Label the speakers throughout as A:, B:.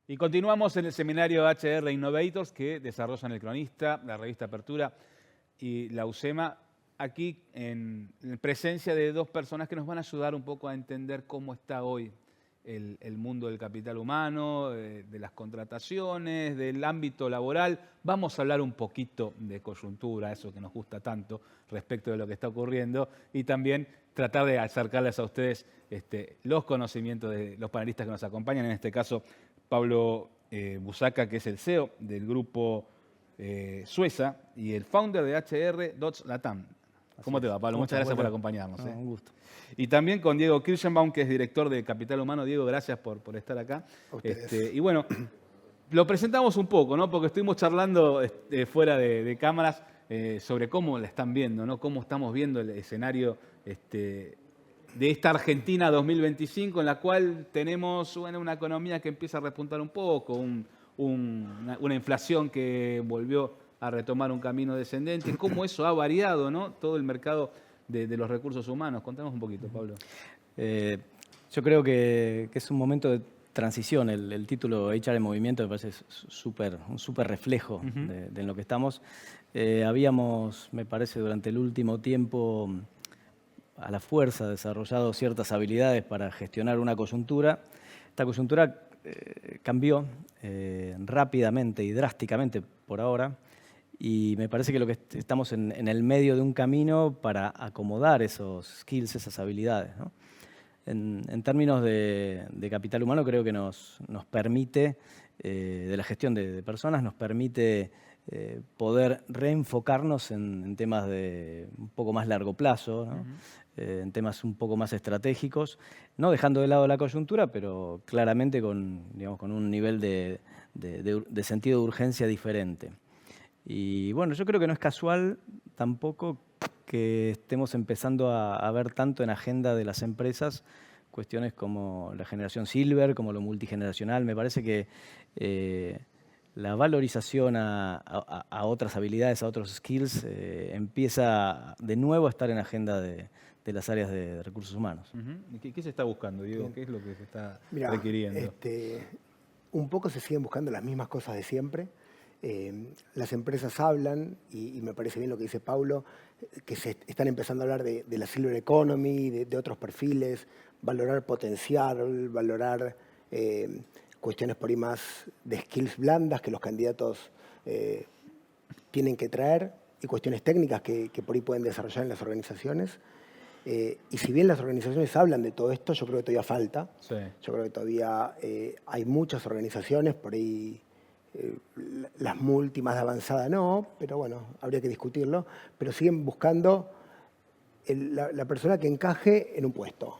A: Y continuamos en el seminario HR Innovators que desarrollan El Cronista, la revista Apertura y la UCEMA, aquí en presencia de dos personas que nos van a ayudar un poco a entender cómo está hoy el mundo del capital humano, de las contrataciones, del ámbito laboral. Vamos a hablar un poquito de coyuntura, eso que nos gusta tanto respecto de lo que está ocurriendo, y también tratar de acercarles a ustedes los conocimientos de los panelistas que nos acompañan, en este caso Pablo Busaca, que es el CEO del grupo Sueza y el founder de HR Dodge Latam. ¿Cómo te va, Pablo? Muchas gracias por acompañarnos.
B: Un gusto.
A: Y también con Diego Kirschenbaum, que es director de Capital Humano. Diego, gracias por estar acá. Y bueno, lo presentamos un poco, ¿no? Porque estuvimos charlando fuera de cámaras sobre cómo la están viendo, ¿no? Cómo estamos viendo el escenario de esta Argentina 2025, en la cual tenemos una economía que empieza a repuntar un poco, una inflación que volvió a retomar un camino descendente, cómo eso ha variado, ¿no? Todo el mercado de los recursos humanos. Contanos un poquito, Pablo.
B: Yo creo que es un momento de transición. El título HR en movimiento me parece un súper reflejo de lo que estamos. Habíamos, me parece, durante el último tiempo a la fuerza desarrollado ciertas habilidades para gestionar una coyuntura. Esta coyuntura cambió rápidamente y drásticamente por ahora, y me parece que lo que estamos en el medio de un camino para acomodar esos skills, esas habilidades, ¿no? En términos de capital humano, creo que nos permite, de la gestión de personas, nos permite poder reenfocarnos en temas de un poco más largo plazo, ¿no? En temas un poco más estratégicos, no dejando de lado la coyuntura, pero claramente con un nivel de sentido de urgencia diferente. Y bueno, yo creo que no es casual tampoco que estemos empezando a ver tanto en agenda de las empresas cuestiones como la generación silver, como lo multigeneracional. Me parece que la valorización a otras habilidades, a otros skills, empieza de nuevo a estar en agenda de las áreas de recursos humanos.
A: ¿Qué se está buscando, Diego? ¿Qué es lo que se está requiriendo?
C: Un poco se siguen buscando las mismas cosas de siempre. Las empresas hablan, y me parece bien lo que dice Paulo, que se están empezando a hablar de la Silver Economy, de otros perfiles, valorar potencial, valorar cuestiones por ahí más de skills blandas que los candidatos tienen que traer, y cuestiones técnicas que por ahí pueden desarrollar en las organizaciones. Y si bien las organizaciones hablan de todo esto, yo creo que todavía falta.
A: Sí.
C: Yo creo que todavía hay muchas organizaciones, por ahí las multi más de avanzada no, pero bueno, habría que discutirlo, pero siguen buscando la persona que encaje en un puesto.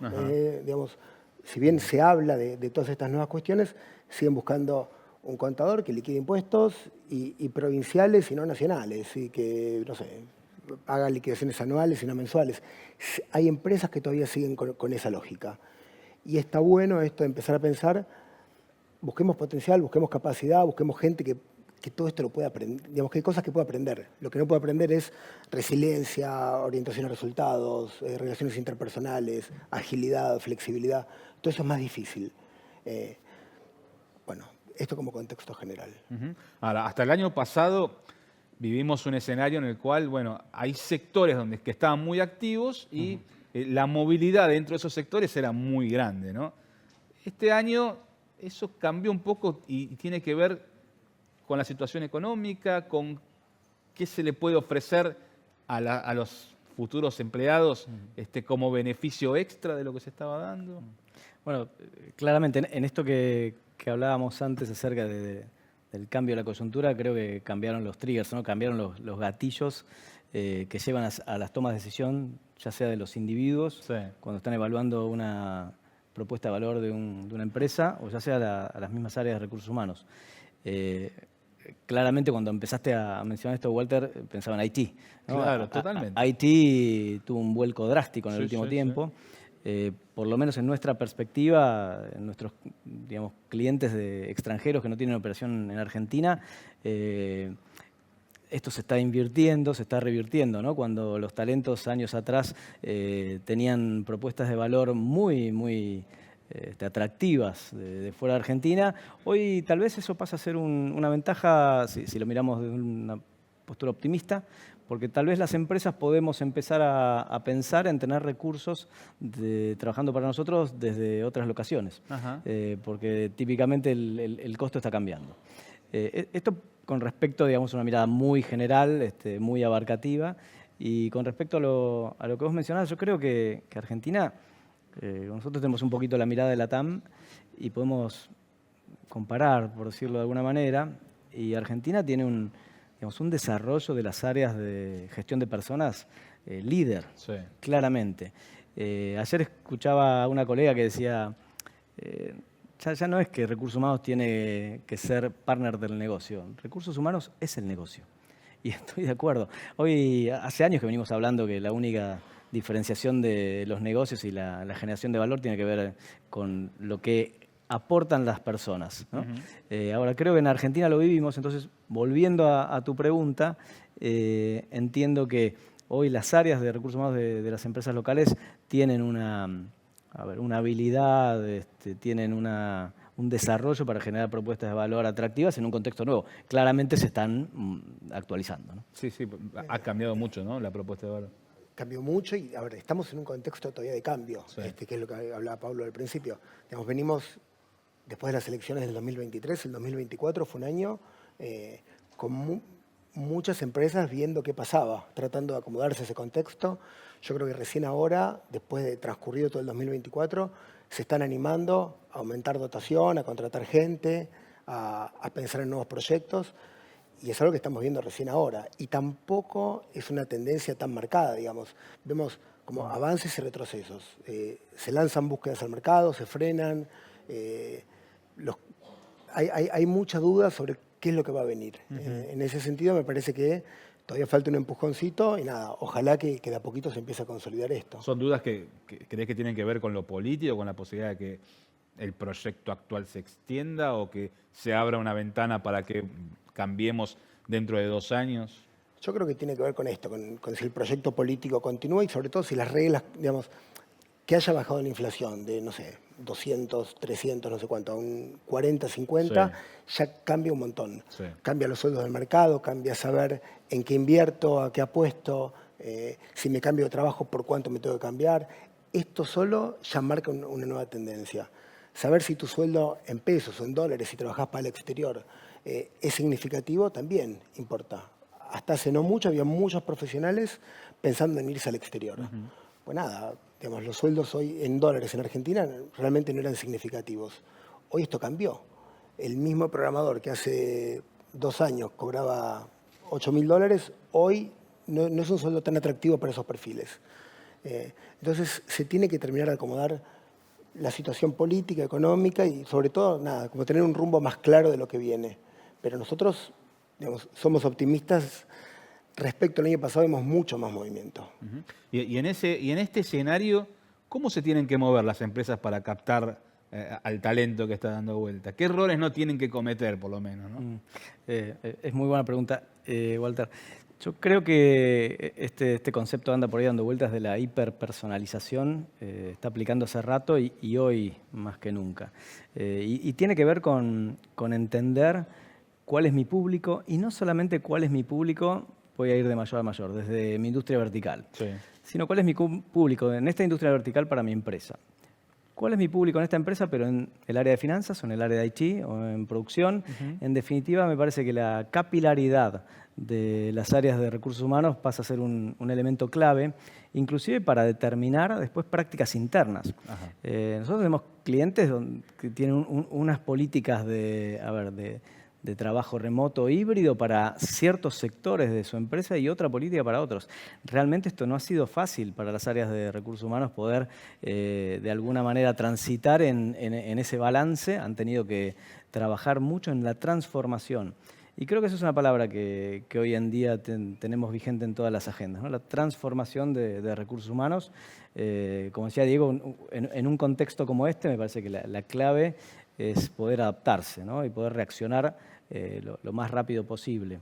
C: Digamos, si bien se habla de todas estas nuevas cuestiones, siguen buscando un contador que liquide impuestos y provinciales y no nacionales, y que, no sé, haga liquidaciones anuales y no mensuales. Hay empresas que todavía siguen con esa lógica. Y está bueno esto de empezar a pensar, busquemos potencial, busquemos capacidad, busquemos gente que todo esto lo pueda aprender. Digamos que hay cosas que puede aprender. Lo que no puede aprender es resiliencia, orientación a resultados, relaciones interpersonales, agilidad, flexibilidad. Todo eso es más difícil. Bueno, esto como contexto general.
A: Ahora, hasta el año pasado vivimos un escenario en el cual, bueno, hay sectores que estaban muy activos y la movilidad dentro de esos sectores era muy grande, ¿no? Este año eso cambió un poco y tiene que ver con la situación económica, con qué se le puede ofrecer a los futuros empleados como beneficio extra de lo que se estaba dando.
B: Bueno, claramente en esto que hablábamos antes acerca del cambio de la coyuntura, creo que cambiaron los triggers, ¿no? Cambiaron los gatillos que llevan a las tomas de decisión, ya sea de los individuos, sí, cuando están evaluando una propuesta de valor de una empresa, o ya sea a las mismas áreas de recursos humanos. Claramente cuando empezaste a mencionar esto, Walter, pensaba en IT, ¿no?
A: Claro, totalmente.
B: IT tuvo un vuelco drástico en el último tiempo.
A: Sí.
B: Por lo menos en nuestra perspectiva, en nuestros clientes extranjeros que no tienen operación en Argentina, esto se está invirtiendo, se está revirtiendo, ¿no? Cuando los talentos años atrás tenían propuestas de valor muy atractivas de fuera de Argentina. Hoy tal vez eso pasa a ser una ventaja, si lo miramos de una postura optimista, porque tal vez las empresas podemos empezar a pensar en tener recursos trabajando para nosotros desde otras locaciones, porque típicamente el costo está cambiando. Esto con respecto, digamos, a una mirada muy general, muy abarcativa, y con respecto a lo que vos mencionabas, yo creo que Argentina, nosotros tenemos un poquito la mirada de la TAM y podemos comparar, por decirlo de alguna manera, y Argentina tiene un desarrollo de las áreas de gestión de personas líder, claramente. Ayer escuchaba a una colega que decía, ya no es que recursos humanos tiene que ser partner del negocio, recursos humanos es el negocio. Y estoy de acuerdo. Hoy, hace años que venimos hablando que la única diferenciación de los negocios y la generación de valor tiene que ver con lo que aportan las personas, ¿no? Ahora, creo que en Argentina lo vivimos, entonces, volviendo a tu pregunta, entiendo que hoy las áreas de recursos humanos de las empresas locales tienen una habilidad, tienen un desarrollo para generar propuestas de valor atractivas en un contexto nuevo. Claramente se están actualizando, ¿no?
A: Sí, ha cambiado mucho, ¿no?, la propuesta de valor.
C: Cambió mucho y ahora estamos en un contexto todavía de cambio, que es lo que hablaba Pablo al principio. Digamos, venimos después de las elecciones del 2023, el 2024 fue un año con muchas empresas viendo qué pasaba, tratando de acomodarse a ese contexto. Yo creo que recién ahora, después de transcurrido todo el 2024, se están animando a aumentar dotación, a contratar gente, a pensar en nuevos proyectos. Y es algo que estamos viendo recién ahora. Y tampoco es una tendencia tan marcada, digamos. Vemos como avances y retrocesos. Se lanzan búsquedas al mercado, se frenan. Hay mucha duda sobre qué es lo que va a venir. En ese sentido, me parece que todavía falta un empujoncito y nada, ojalá que de a poquito se empiece a consolidar esto.
A: ¿Son dudas que crees que tienen que ver con lo político, con la posibilidad de que el proyecto actual se extienda o que se abra una ventana para que cambiemos dentro de 2 años?
C: Yo creo que tiene que ver con esto, con si el proyecto político continúa y sobre todo si las reglas, digamos, que haya bajado la inflación de, no sé, 200, 300, no sé cuánto, a un 40, 50, ya cambia un montón. Cambia los sueldos del mercado, cambia saber en qué invierto, a qué apuesto, si me cambio de trabajo, por cuánto me tengo que cambiar. Esto solo ya marca una nueva tendencia. Saber si tu sueldo en pesos o en dólares, si trabajás para el exterior, es significativo, también importa. Hasta hace no mucho había muchos profesionales pensando en irse al exterior. Pues nada, digamos, los sueldos hoy en dólares en Argentina realmente no eran significativos. Hoy esto cambió. El mismo programador que hace 2 años cobraba $8.000, hoy no es un sueldo tan atractivo para esos perfiles. Entonces se tiene que terminar de acomodar la situación política, económica y sobre todo, nada, como tener un rumbo más claro de lo que viene. Pero nosotros, digamos, somos optimistas. Respecto al año pasado vemos mucho más movimiento.
A: Y en este escenario, ¿cómo se tienen que mover las empresas para captar al talento que está dando vuelta? ¿Qué errores no tienen que cometer, por lo menos, ¿no?
B: Es muy buena pregunta, Walter. Yo creo que este concepto anda por ahí dando vueltas de la hiperpersonalización, está aplicando hace rato y hoy más que nunca. Y tiene que ver con entender cuál es mi público y no solamente cuál es mi público, voy a ir de mayor a mayor, desde mi industria vertical, sino cuál es mi público en esta industria vertical para mi empresa. ¿Cuál es mi público en esta empresa, pero en el área de finanzas o en el área de IT o en producción? En definitiva, me parece que la capilaridad de las áreas de recursos humanos pasa a ser un elemento clave, inclusive para determinar después prácticas internas. Nosotros tenemos clientes que tienen unas políticas de trabajo remoto híbrido para ciertos sectores de su empresa y otra política para otros. Realmente esto no ha sido fácil para las áreas de recursos humanos poder de alguna manera transitar en ese balance. Han tenido que trabajar mucho en la transformación. Y creo que esa es una palabra que hoy en día tenemos vigente en todas las agendas, ¿no? La transformación de recursos humanos. Como decía Diego, en un contexto como este me parece que la clave es poder adaptarse, ¿no? Y poder reaccionar lo más rápido posible.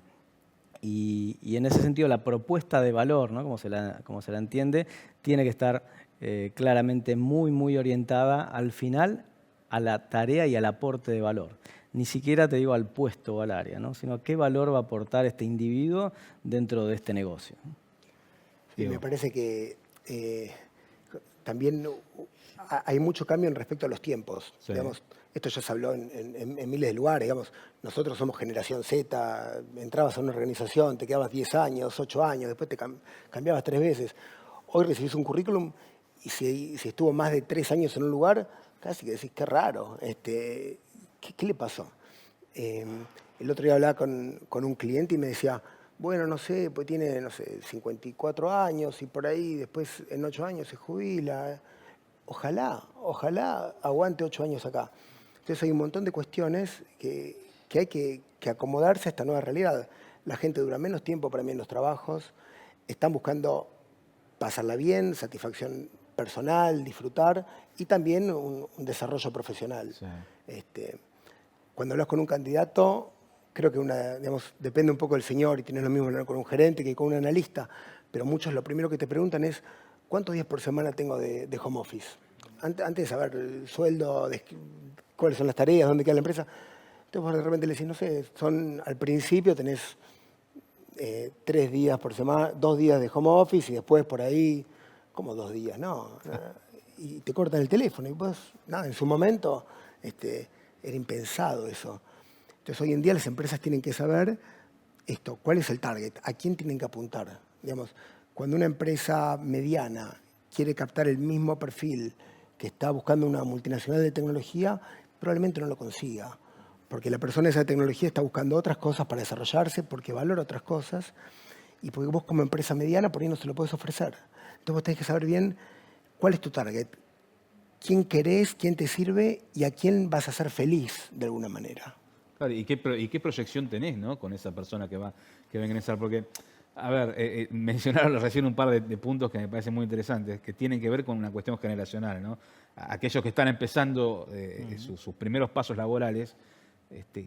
B: Y en ese sentido la propuesta de valor, ¿no? como se la entiende, tiene que estar claramente muy orientada al final a la tarea y al aporte de valor. Ni siquiera te digo al puesto o al área, ¿no? Sino qué valor va a aportar este individuo dentro de este negocio.
C: Sí, me parece que también hay mucho cambio en respecto a los tiempos.
A: Sí.
C: Digamos, esto ya se habló en miles de lugares. Digamos, nosotros somos generación Z, entrabas a una organización, te quedabas 10 años, 8 años, después te cambiabas 3 veces. Hoy recibís un currículum y si estuvo más de 3 años en un lugar, casi que decís, qué raro, ¿qué le pasó? El otro día hablaba con un cliente y me decía, bueno, no sé, pues tiene, no sé, 54 años y por ahí después en 8 años se jubila. Ojalá aguante 8 años acá. Entonces hay un montón de cuestiones que hay que acomodarse a esta nueva realidad. La gente dura menos tiempo para mí en los trabajos, están buscando pasarla bien, satisfacción personal, disfrutar y también un desarrollo profesional.
A: Sí.
C: Cuando hablas con un candidato, creo que depende un poco del señor y tienes lo mismo hablar con un gerente que con un analista, pero muchos lo primero que te preguntan es ¿cuántos días por semana tengo de home office? Antes de saber el sueldo, cuáles son las tareas, dónde queda la empresa. Entonces de repente le decís, no sé, al principio tenés 3 días por semana, 2 días de home office y después por ahí, como 2 días, no. Y te cortan el teléfono y pues, nada, en su momento era impensado eso. Entonces hoy en día las empresas tienen que saber cuál es el target, a quién tienen que apuntar. Digamos, cuando una empresa mediana quiere captar el mismo perfil que está buscando una multinacional de tecnología, probablemente no lo consiga. Porque la persona de esa tecnología está buscando otras cosas para desarrollarse, porque valora otras cosas, y porque vos como empresa mediana por ahí no se lo podés ofrecer. Entonces vos tenés que saber bien cuál es tu target, quién querés, quién te sirve y a quién vas a hacer feliz de alguna manera.
A: Claro, ¿y qué proyección tenés, ¿no? Con esa persona que va a ingresar? Porque, a ver, mencionaron recién un par de puntos que me parecen muy interesantes, que tienen que ver con una cuestión generacional, ¿no? Aquellos que están empezando sus primeros pasos laborales,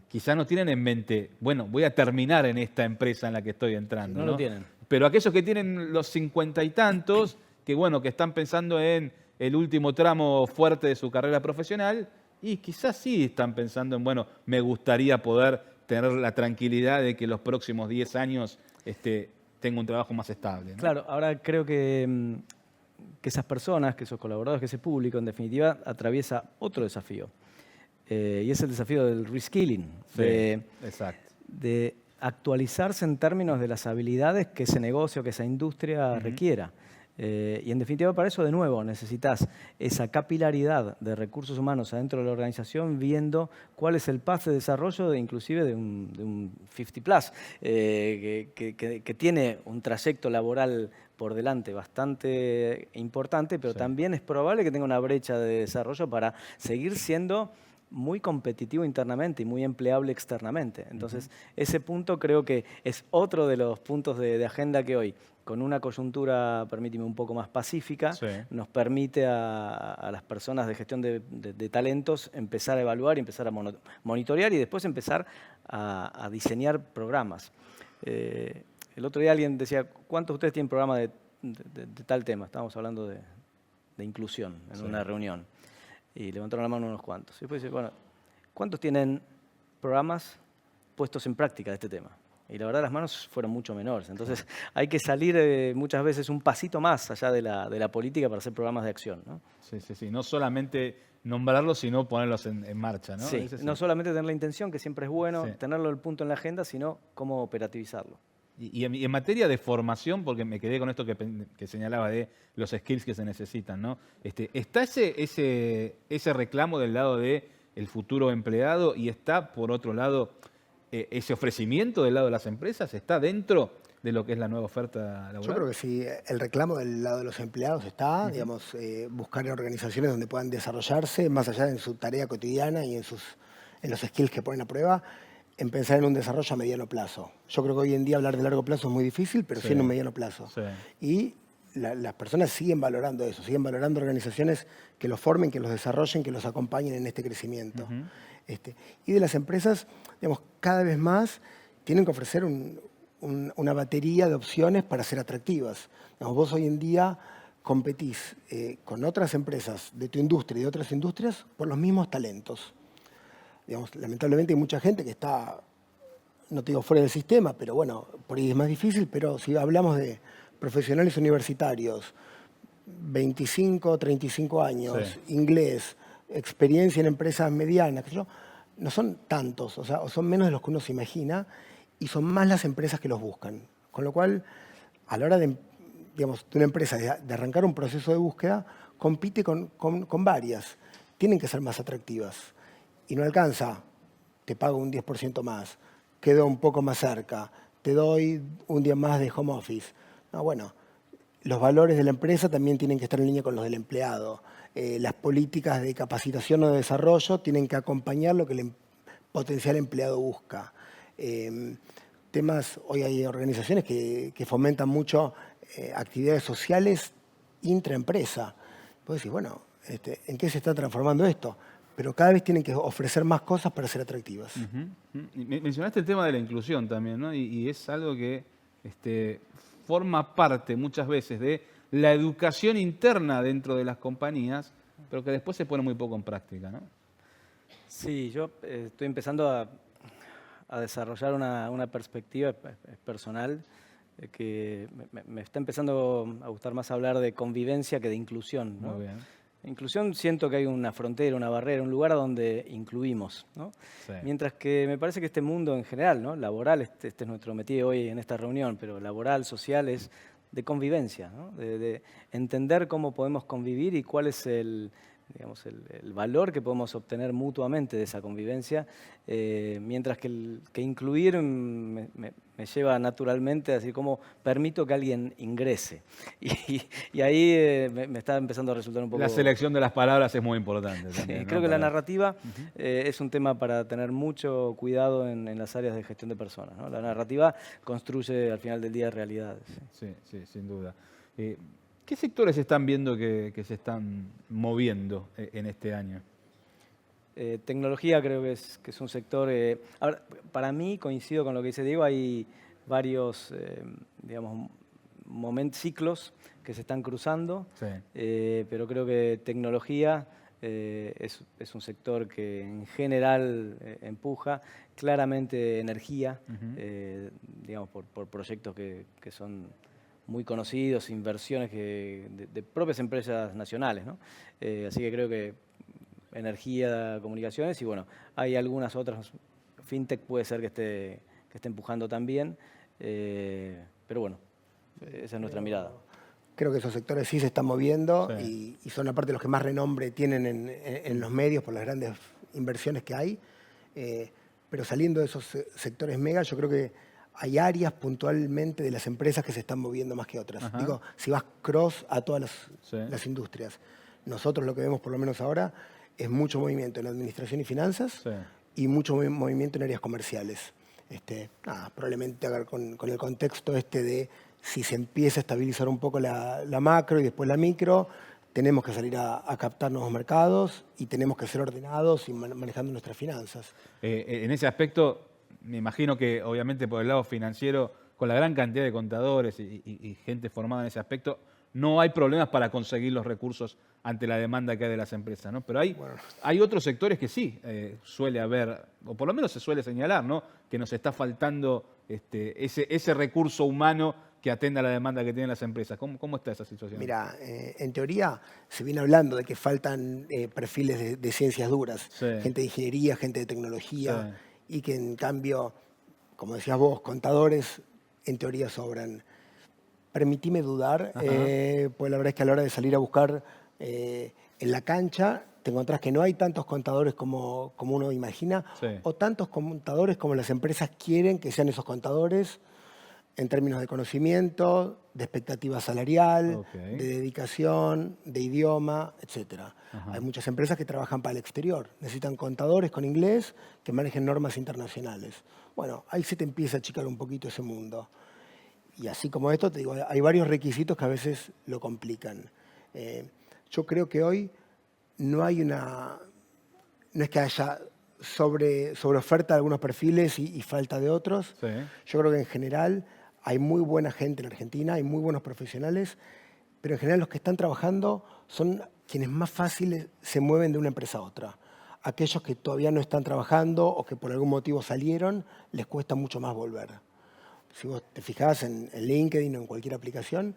A: quizás no tienen en mente, bueno, voy a terminar en esta empresa en la que estoy entrando,
B: No
A: ¿no?
B: lo tienen.
A: Pero aquellos que tienen los 50 y tantos, que bueno, que están pensando en el último tramo fuerte de su carrera profesional, y quizás sí están pensando en, bueno, me gustaría poder tener la tranquilidad de que los próximos 10 años tengo un trabajo más estable, ¿no?
B: Claro, ahora creo que esas personas, que esos colaboradores, que ese público, en definitiva, atraviesa otro desafío. Y es el desafío del reskilling,
A: Sí, exacto.
B: de actualizarse en términos de las habilidades que ese negocio, que esa industria requiera. Y en definitiva para eso de nuevo necesitas esa capilaridad de recursos humanos adentro de la organización viendo cuál es el path de desarrollo inclusive de un 50+, que tiene un trayecto laboral por delante bastante importante, pero
A: Sí.
B: también es probable que tenga una brecha de desarrollo para seguir siendo muy competitivo internamente y muy empleable externamente. Entonces, ese punto creo que es otro de los puntos de agenda que hoy, con una coyuntura, permíteme, un poco más pacífica,
A: Sí.
B: nos permite a las personas de gestión de talentos empezar a evaluar y empezar a monitorear y después empezar a diseñar programas. El otro día alguien decía, ¿cuántos de ustedes tienen programa de tal tema? Estábamos hablando de inclusión en una reunión. Y levantaron la mano unos cuantos. Y después dice, bueno, ¿cuántos tienen programas puestos en práctica de este tema? Y la verdad las manos fueron mucho menores. Entonces hay que salir muchas veces un pasito más allá de la política para hacer programas de acción, ¿no?
A: Sí. No solamente nombrarlos, sino ponerlos en marcha, ¿no?
B: Sí,
A: Ese
B: no solamente tener la intención, que siempre es bueno,
A: Sí.
B: tenerlo el punto en la agenda, sino cómo operativizarlo.
A: Y en materia de formación, porque me quedé con esto que señalaba de los skills que se necesitan, ¿no? ¿Está ese reclamo del lado del futuro empleado y está, por otro lado, ese ofrecimiento del lado de las empresas? ¿Está dentro de lo que es la nueva oferta laboral?
C: Yo creo que sí, el reclamo del lado de los empleados está, digamos, buscar organizaciones donde puedan desarrollarse, más allá de su tarea cotidiana y en los skills que ponen a prueba, en pensar en un desarrollo a mediano plazo. Yo creo que hoy en día hablar de largo plazo es muy difícil, pero sí en un mediano plazo.
A: Sí.
C: Y las personas siguen valorando eso, siguen valorando organizaciones que los formen, que los desarrollen, que los acompañen en este crecimiento. Y de las empresas, digamos, cada vez más tienen que ofrecer una batería de opciones para ser atractivas. Digamos, vos hoy en día, competís con otras empresas de tu industria y de otras industrias por los mismos talentos. Digamos, lamentablemente hay mucha gente que está, no te digo fuera del sistema, pero bueno, por ahí es más difícil, pero si hablamos de profesionales universitarios, 25, 35 años,
A: Sí.
C: inglés, experiencia en empresas medianas, qué sé yo, no son tantos, o sea, o son menos de los que uno se imagina y son más las empresas que los buscan. Con lo cual, a la hora de, digamos, de una empresa de arrancar un proceso de búsqueda, compite con varias. Tienen que ser más atractivas. Y no alcanza, te pago un 10% más, quedo un poco más cerca, te doy un día más de home office. No, bueno, los valores de la empresa también tienen que estar en línea con los del empleado. Las políticas de capacitación o de desarrollo tienen que acompañar lo que el potencial empleado busca. Hoy hay organizaciones que fomentan mucho actividades sociales intraempresa. Puedes decir, bueno, ¿en qué se está transformando esto? Pero cada vez tienen que ofrecer más cosas para ser atractivas.
A: Y mencionaste el tema de la inclusión también, ¿no? Y es algo que forma parte muchas veces de la educación interna dentro de las compañías, pero que después se pone muy poco en práctica, ¿no?
B: Sí, yo estoy empezando a desarrollar una perspectiva personal que me está empezando a gustar más hablar de convivencia que de inclusión, ¿no?
A: Muy bien.
B: Inclusión siento que hay una frontera, una barrera, un lugar donde incluimos, ¿no?
A: Sí.
B: Mientras que me parece que este mundo en general, ¿no? Laboral, este es nuestro metido hoy en esta reunión, pero laboral, social, es de convivencia, ¿no? De entender cómo podemos convivir y cuál es digamos, el valor que podemos obtener mutuamente de esa convivencia, mientras que incluir me lleva naturalmente a decir cómo permito que alguien ingrese. Y ahí me está empezando a resultar un poco...
A: La selección de las palabras es muy importante también, ¿no?
B: Creo que la narrativa es un tema para tener mucho cuidado en las áreas de gestión de personas, ¿no? La narrativa construye al final del día realidades.
A: Sí, sí, sin duda. ¿Qué sectores están viendo que se están moviendo en este año?
B: Tecnología creo que es un sector... ahora, para mí, coincido con lo que dice Diego, hay varios, digamos, ciclos que se están cruzando,
A: Sí.
B: pero creo que tecnología es un sector que en general empuja. Claramente energía, digamos, por proyectos que son muy conocidos, inversiones de propias empresas nacionales, ¿no? Así que creo que energía, comunicaciones y bueno, hay algunas otras, fintech puede ser que esté empujando también, pero bueno, esa es nuestra mirada.
C: Creo que esos sectores sí se están moviendo
A: Sí.
C: y son aparte los que más renombre tienen en los medios por las grandes inversiones que hay. Pero saliendo de esos sectores mega, yo creo que hay áreas puntualmente de las empresas que se están moviendo más que otras.
A: Ajá.
C: Digo, si vas cross a todas
A: Sí.
C: las industrias. Nosotros lo que vemos por lo menos ahora es mucho movimiento en administración y finanzas
A: Sí.
C: y mucho movimiento en áreas comerciales. Probablemente con el contexto de si se empieza a estabilizar un poco la macro y después la micro, tenemos que salir a captar nuevos mercados y tenemos que ser ordenados y manejando nuestras finanzas.
A: En ese aspecto, me imagino que obviamente por el lado financiero, con la gran cantidad de contadores y gente formada en ese aspecto, no hay problemas para conseguir los recursos ante la demanda que hay de las empresas, ¿no? Pero hay otros sectores que sí suele haber, o por lo menos se suele señalar, ¿no? Que nos está faltando ese recurso humano que atenda a la demanda que tienen las empresas. ¿Cómo está esa situación?
C: Mira, en teoría se viene hablando de que faltan perfiles de ciencias duras,
A: Sí.
C: gente de ingeniería, gente de tecnología, y que en cambio, como decías vos, contadores en teoría sobran. Permitime dudar, pues la verdad es que a la hora de salir a buscar en la cancha, te encontrás que no hay tantos contadores como uno imagina,
A: Sí.
C: o tantos contadores como las empresas quieren que sean esos contadores, en términos de conocimiento, de expectativa salarial, de dedicación, de idioma, etc. Hay muchas empresas que trabajan para el exterior, necesitan contadores con inglés que manejen normas internacionales. Bueno, ahí se te empieza a achicar un poquito ese mundo. Y así como esto, te digo, hay varios requisitos que a veces lo complican. Yo creo que hoy no es que haya sobre oferta de algunos perfiles y falta de otros. Yo creo que en general hay muy buena gente en Argentina, hay muy buenos profesionales, pero en general los que están trabajando son quienes más fáciles se mueven de una empresa a otra. Aquellos que todavía no están trabajando o que por algún motivo salieron, les cuesta mucho más volver. Si vos te fijás en LinkedIn o en cualquier aplicación,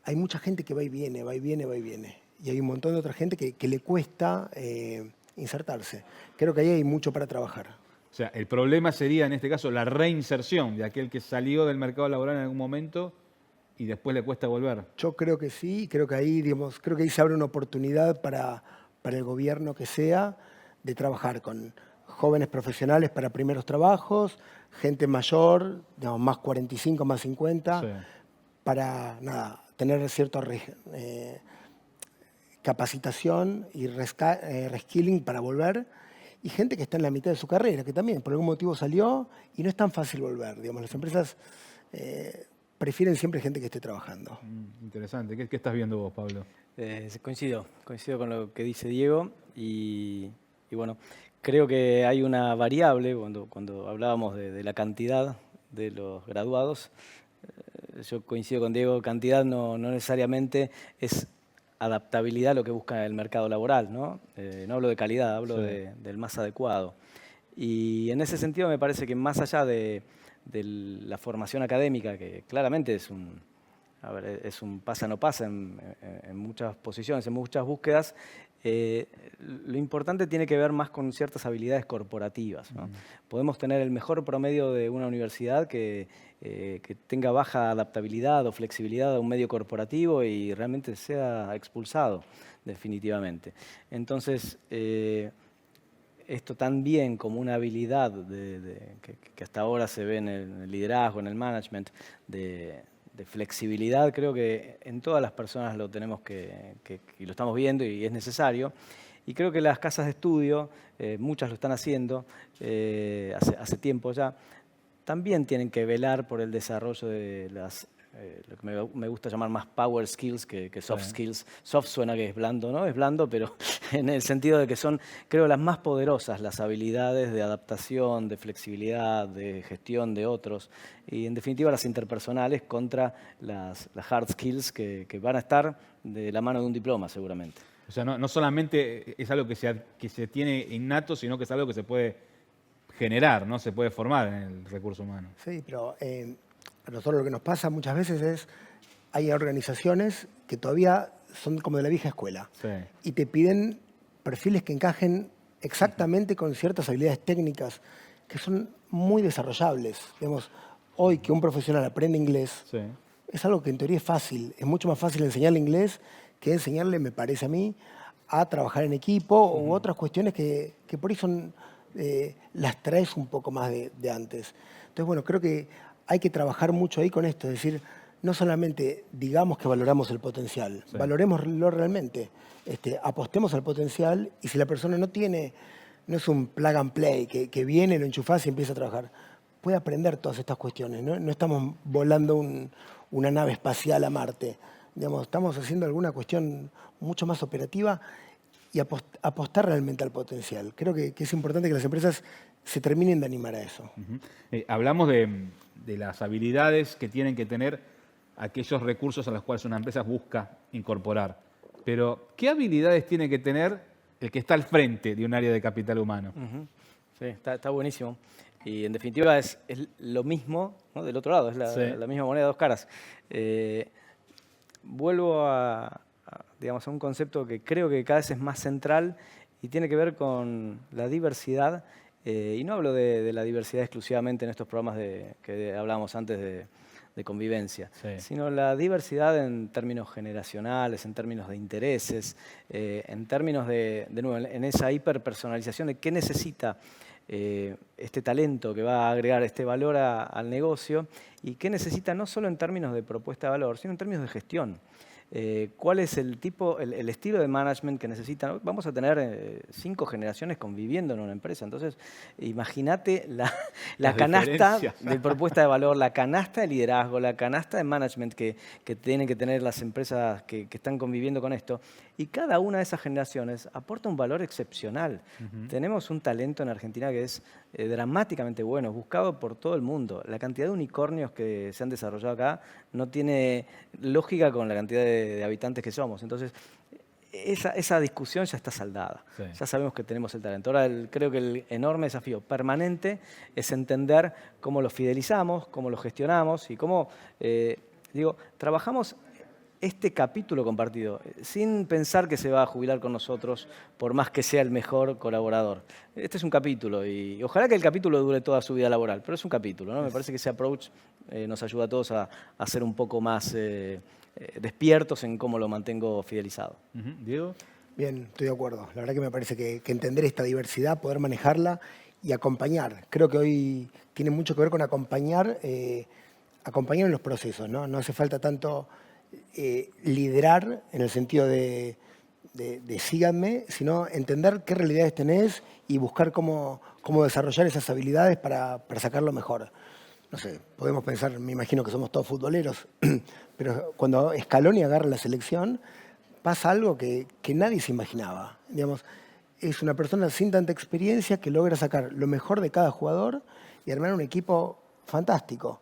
C: hay mucha gente que va y viene, va y viene, va y viene. Y hay un montón de otra gente que le cuesta insertarse. Creo que ahí hay mucho para trabajar.
A: O sea, el problema sería en este caso la reinserción de aquel que salió del mercado laboral en algún momento y después le cuesta volver.
C: Yo creo que sí, creo que ahí, digamos, creo que ahí se abre una oportunidad para el gobierno que sea de trabajar con jóvenes profesionales para primeros trabajos, gente mayor, digamos, más 45, más 50,
A: Sí.
C: para tener cierta capacitación y reskilling para volver, y gente que está en la mitad de su carrera, que también por algún motivo salió y no es tan fácil volver. Digamos, las empresas prefieren siempre gente que esté trabajando.
A: Interesante. ¿Qué estás viendo vos, Pablo?
B: Coincido con lo que dice Diego y bueno, creo que hay una variable cuando hablábamos de la cantidad de los graduados. Yo coincido con Diego, cantidad no necesariamente es adaptabilidad lo que busca el mercado laboral, ¿no? No hablo de calidad, hablo
A: Sí.
B: del más adecuado. Y en ese sentido me parece que más allá de la formación académica, que claramente es un pasa no pasa en muchas posiciones, en muchas búsquedas, lo importante tiene que ver más con ciertas habilidades corporativas, ¿no? Podemos tener el mejor promedio de una universidad que tenga baja adaptabilidad o flexibilidad a un medio corporativo y realmente sea expulsado definitivamente. Entonces, esto también como una habilidad que hasta ahora se ve en el liderazgo, en el management, de flexibilidad, creo que en todas las personas lo tenemos y lo estamos viendo y es necesario. Y creo que las casas de estudio, muchas lo están haciendo hace tiempo ya, también tienen que velar por el desarrollo de lo que me gusta llamar más power skills que soft skills. Soft suena que es blando, ¿no? Es blando, pero en el sentido de que son, creo, las más poderosas, las habilidades de adaptación, de flexibilidad, de gestión de otros y, en definitiva, las interpersonales contra las hard skills que van a estar de la mano de un diploma, seguramente.
A: O sea, no solamente es algo que se tiene innato, sino que es algo que se puede generar, ¿no? Se puede formar en el recurso humano.
C: Sí, pero a nosotros lo que nos pasa muchas veces es, hay organizaciones que todavía son como de la vieja escuela
A: Sí.
C: y te piden perfiles que encajen exactamente con ciertas habilidades técnicas que son muy desarrollables. Digamos, hoy que un profesional aprende inglés,
A: Sí.
C: es algo que en teoría es fácil. Es mucho más fácil enseñarle inglés que enseñarle, me parece a mí, a trabajar en equipo u otras cuestiones que por ahí son, las traes un poco más de antes. Entonces, bueno, creo que hay que trabajar mucho ahí con esto. Es decir, no solamente digamos que valoramos el potencial,
A: Sí.
C: valorémoslo realmente. Apostemos al potencial y si la persona no es un plug and play, que viene, lo enchufás y empieza a trabajar, puede aprender todas estas cuestiones. No estamos volando una nave espacial a Marte. Digamos, estamos haciendo alguna cuestión mucho más operativa y apostar realmente al potencial. Creo que es importante que las empresas se terminen de animar a eso.
A: Hablamos de las habilidades que tienen que tener aquellos recursos a los cuales una empresa busca incorporar. Pero, ¿qué habilidades tiene que tener el que está al frente de un área de capital humano?
B: Sí, está buenísimo. Y en definitiva es lo mismo, ¿no? Del otro lado, es la misma moneda de dos caras. Vuelvo digamos, a un concepto que creo que cada vez es más central y tiene que ver con la diversidad. Y no hablo de la diversidad exclusivamente en estos programas que hablábamos antes de convivencia, sino la diversidad en términos generacionales, en términos de intereses, en términos de nuevo, en esa hiperpersonalización de qué necesita este talento que va a agregar este valor al negocio y qué necesita no solo en términos de propuesta de valor, sino en términos de gestión. ¿Cuál es el estilo de management que necesitan? Vamos a tener 5 generaciones conviviendo en una empresa. Entonces, imagínate la canasta de propuesta de valor, la canasta de liderazgo, la canasta de management que tienen que tener las empresas que están conviviendo con esto. Y cada una de esas generaciones aporta un valor excepcional. Tenemos un talento en Argentina que es dramáticamente bueno, buscado por todo el mundo. La cantidad de unicornios que se han desarrollado acá no tiene lógica con la cantidad de de habitantes que somos. Entonces, esa discusión ya está saldada.
A: Sí.
B: Ya sabemos que tenemos el talento. Ahora creo que el enorme desafío permanente es entender cómo lo fidelizamos, cómo lo gestionamos y cómo, trabajamos este capítulo compartido, sin pensar que se va a jubilar con nosotros por más que sea el mejor colaborador. Este es un capítulo y ojalá que el capítulo dure toda su vida laboral, pero es un capítulo, ¿no? Me parece que ese approach nos ayuda a todos a ser un poco más despiertos en cómo lo mantengo fidelizado.
A: Diego.
C: Bien, estoy de acuerdo. La verdad que me parece que entender esta diversidad, poder manejarla y acompañar. Creo que hoy tiene mucho que ver con acompañar en los procesos, ¿no? No hace falta tanto liderar en el sentido de síganme, sino entender qué realidades tenés y buscar cómo desarrollar esas habilidades para sacarlo mejor. No sé, podemos pensar, me imagino que somos todos futboleros, pero cuando Scaloni agarra la selección, pasa algo que nadie se imaginaba. Digamos, es una persona sin tanta experiencia que logra sacar lo mejor de cada jugador y armar un equipo fantástico.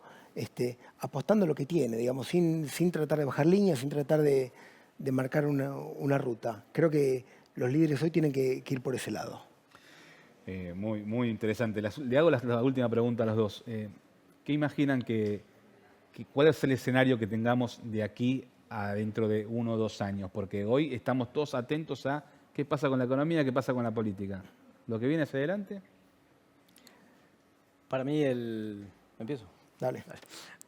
C: Apostando lo que tiene, digamos, sin tratar de bajar líneas, sin tratar de marcar una ruta. Creo que los líderes hoy tienen que ir por ese lado.
A: Muy, muy interesante. Le hago la última pregunta a los dos. ¿Qué imaginan cuál es el escenario que tengamos de aquí a dentro de 1 o 2 años? Porque hoy estamos todos atentos a qué pasa con la economía, qué pasa con la política. ¿Lo que viene hacia adelante?
B: Para mí ¿Empiezo?
C: Dale.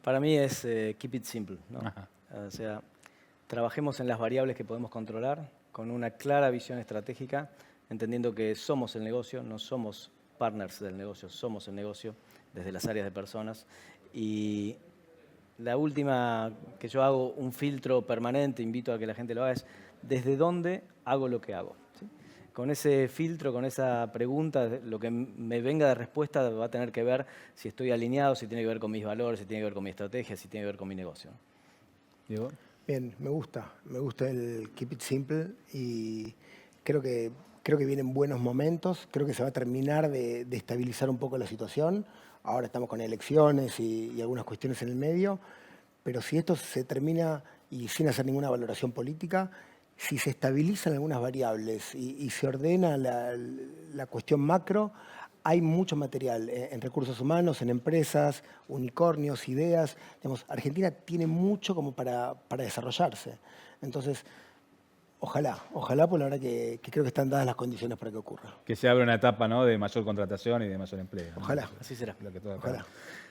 B: Para mí es keep it simple, ¿no? O sea, trabajemos en las variables que podemos controlar con una clara visión estratégica, entendiendo que somos el negocio, no somos partners del negocio, somos el negocio desde las áreas de personas. Y la última que yo hago, un filtro permanente, invito a que la gente lo haga, es desde dónde hago lo que hago. ¿Sí? Con ese filtro, con esa pregunta, lo que me venga de respuesta va a tener que ver si estoy alineado, si tiene que ver con mis valores, si tiene que ver con mi estrategia, si tiene que ver con mi negocio.
A: Diego.
C: Bien, me gusta el keep it simple y creo que vienen buenos momentos, creo que se va a terminar de estabilizar un poco la situación. Ahora estamos con elecciones y algunas cuestiones en el medio, pero si esto se termina y sin hacer ninguna valoración política, si se estabilizan algunas variables y se ordena la cuestión macro, hay mucho material en recursos humanos, en empresas, unicornios, ideas. Digamos, Argentina tiene mucho como para desarrollarse. Entonces, ojalá, porque la verdad que creo que están dadas las condiciones para que ocurra.
A: Que se abra una etapa, ¿no?, de mayor contratación y de mayor empleo, ¿no?
C: Ojalá.
B: Así será.
C: Ojalá.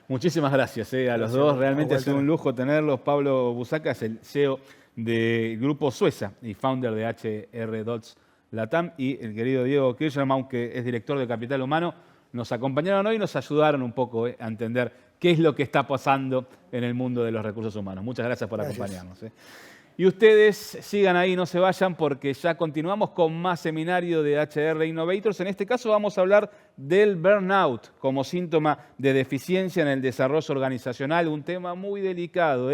A: Muchísimas gracias a los dos. Realmente ha sido un lujo tenerlos. Pablo Busaca es el CEO del Grupo Sueza y founder de HR Dots Latam, y el querido Diego Kirchnerbaum, que es director de Capital Humano, nos acompañaron hoy y nos ayudaron un poco a entender qué es lo que está pasando en el mundo de los recursos humanos. Muchas gracias por acompañarnos. Y ustedes sigan ahí, no se vayan, porque ya continuamos con más seminario de HR Innovators. En este caso vamos a hablar del burnout como síntoma de deficiencia en el desarrollo organizacional, un tema muy delicado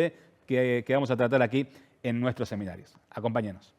A: que vamos a tratar aquí en nuestros seminarios. Acompáñenos.